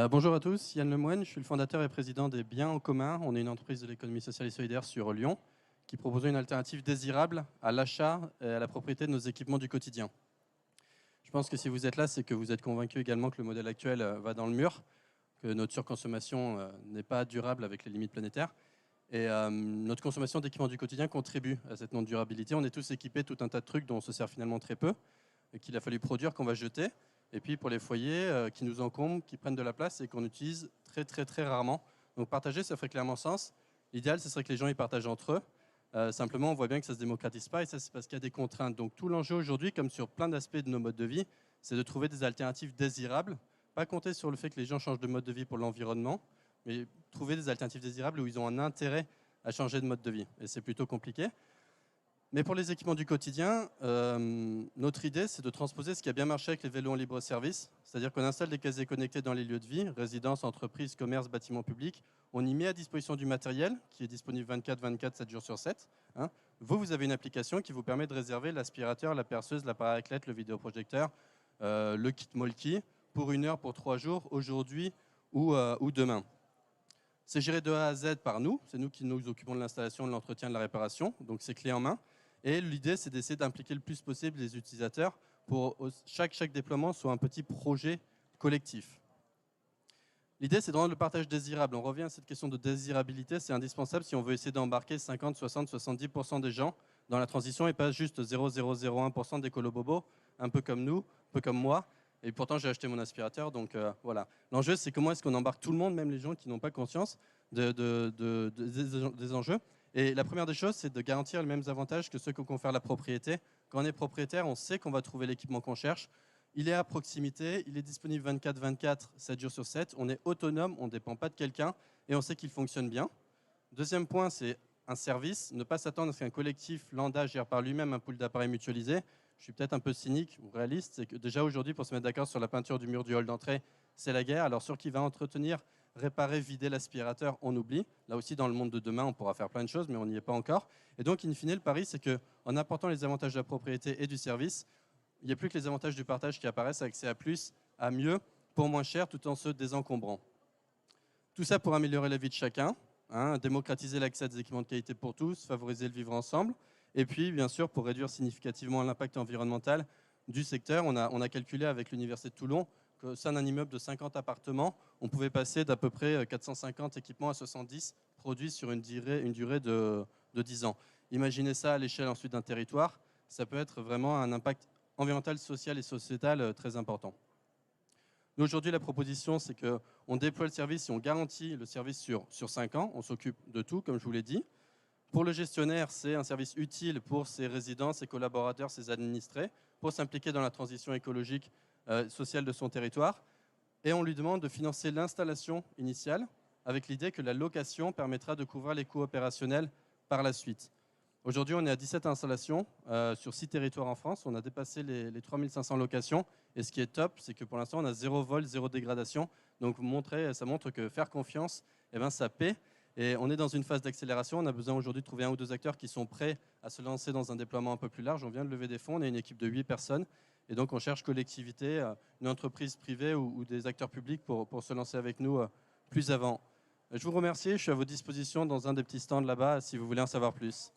Bonjour à tous, Yann Lemoine, je suis le fondateur et président des Biens en commun. On est une entreprise de l'économie sociale et solidaire sur Lyon qui propose une alternative désirable à l'achat et à la propriété de nos équipements du quotidien. Je pense que si vous êtes là, c'est que vous êtes convaincu également que le modèle actuel va dans le mur, que notre surconsommation n'est pas durable avec les limites planétaires. Et notre consommation d'équipements du quotidien contribue à cette non-durabilité. On est tous équipés tout un tas de trucs dont on se sert finalement très peu et qu'il a fallu produire, qu'on va jeter. Et puis pour les foyers qui nous encombrent, qui prennent de la place et qu'on utilise très rarement. Donc partager, ça ferait clairement sens. L'idéal, ce serait que les gens y partagent entre eux. Simplement, on voit bien que ça ne se démocratise pas et ça, c'est parce qu'il y a des contraintes. Donc tout l'enjeu aujourd'hui, comme sur plein d'aspects de nos modes de vie, c'est de trouver des alternatives désirables. Pas compter sur le fait que les gens changent de mode de vie pour l'environnement, mais trouver des alternatives désirables où ils ont un intérêt à changer de mode de vie. Et c'est plutôt compliqué. Mais pour les équipements du quotidien, notre idée, c'est de transposer ce qui a bien marché avec les vélos en libre service. C'est-à-dire qu'on installe des casiers connectés dans les lieux de vie, résidences, entreprises, commerces, bâtiments publics. On y met à disposition du matériel qui est disponible 24/24, 7 jours sur 7. Vous avez une application qui vous permet de réserver l'aspirateur, la perceuse, l'appareil à raclette, le vidéoprojecteur, le kit Molki pour 1 heure, pour 3 jours, aujourd'hui ou demain. C'est géré de A à Z par nous. C'est nous qui nous occupons de l'installation, de l'entretien, de la réparation. Donc c'est clé en main. Et l'idée, c'est d'essayer d'impliquer le plus possible les utilisateurs pour que chaque déploiement soit un petit projet collectif. L'idée, c'est de rendre le partage désirable. On revient à cette question de désirabilité. C'est indispensable si on veut essayer d'embarquer 50, 60, 70% des gens dans la transition et pas juste 0,001% des colobobos, un peu comme nous, un peu comme moi. Et pourtant, j'ai acheté mon aspirateur, donc voilà. L'enjeu, c'est comment est-ce qu'on embarque tout le monde, même les gens qui n'ont pas conscience des enjeux. Et la première des choses, c'est de garantir les mêmes avantages que ceux que confère la propriété. Quand on est propriétaire, on sait qu'on va trouver l'équipement qu'on cherche. Il est à proximité, il est disponible 24/24, 7 jours sur 7. On est autonome, on ne dépend pas de quelqu'un et on sait qu'il fonctionne bien. Deuxième point, c'est un service. Ne pas s'attendre à ce qu'un collectif lambda gère par lui-même un pool d'appareils mutualisés. Je suis peut-être un peu cynique ou réaliste. C'est que déjà aujourd'hui, pour se mettre d'accord sur la peinture du mur du hall d'entrée, c'est la guerre. Alors sur qui va entretenir, réparer, vider l'aspirateur, on oublie. Là aussi, dans le monde de demain, on pourra faire plein de choses, mais on n'y est pas encore. Et donc, in fine, le pari, c'est qu'en apportant les avantages de la propriété et du service, il n'y a plus que les avantages du partage qui apparaissent, accès à plus, à mieux, pour moins cher, tout en se désencombrant. Tout ça pour améliorer la vie de chacun, démocratiser l'accès à des équipements de qualité pour tous, favoriser le vivre ensemble, et puis, bien sûr, pour réduire significativement l'impact environnemental du secteur. On a calculé avec l'Université de Toulon que c'est un immeuble de 50 appartements, on pouvait passer d'à peu près 450 équipements à 70 produits sur une durée de 10 ans. Imaginez ça à l'échelle ensuite d'un territoire, ça peut être vraiment un impact environnemental, social et sociétal très important. Nous, aujourd'hui, la proposition, c'est qu'on déploie le service et on garantit le service sur 5 ans. On s'occupe de tout, comme je vous l'ai dit. Pour le gestionnaire, c'est un service utile pour ses résidents, ses collaborateurs, ses administrés, pour s'impliquer dans la transition écologique, sociale de son territoire. Et on lui demande de financer l'installation initiale avec l'idée que la location permettra de couvrir les coûts opérationnels par la suite. Aujourd'hui, on est à 17 installations sur 6 territoires en France. On a dépassé les 3500 locations. Et ce qui est top, c'est que pour l'instant, on a 0 vol, 0 dégradation. Donc, ça montre que faire confiance, ça paie. Et on est dans une phase d'accélération. On a besoin aujourd'hui de trouver 1 ou 2 acteurs qui sont prêts à se lancer dans un déploiement un peu plus large. On vient de lever des fonds. On est une équipe de 8 personnes. Et donc, on cherche collectivité, une entreprise privée ou des acteurs publics pour se lancer avec nous plus avant. Je vous remercie. Je suis à votre disposition dans un des petits stands là-bas si vous voulez en savoir plus.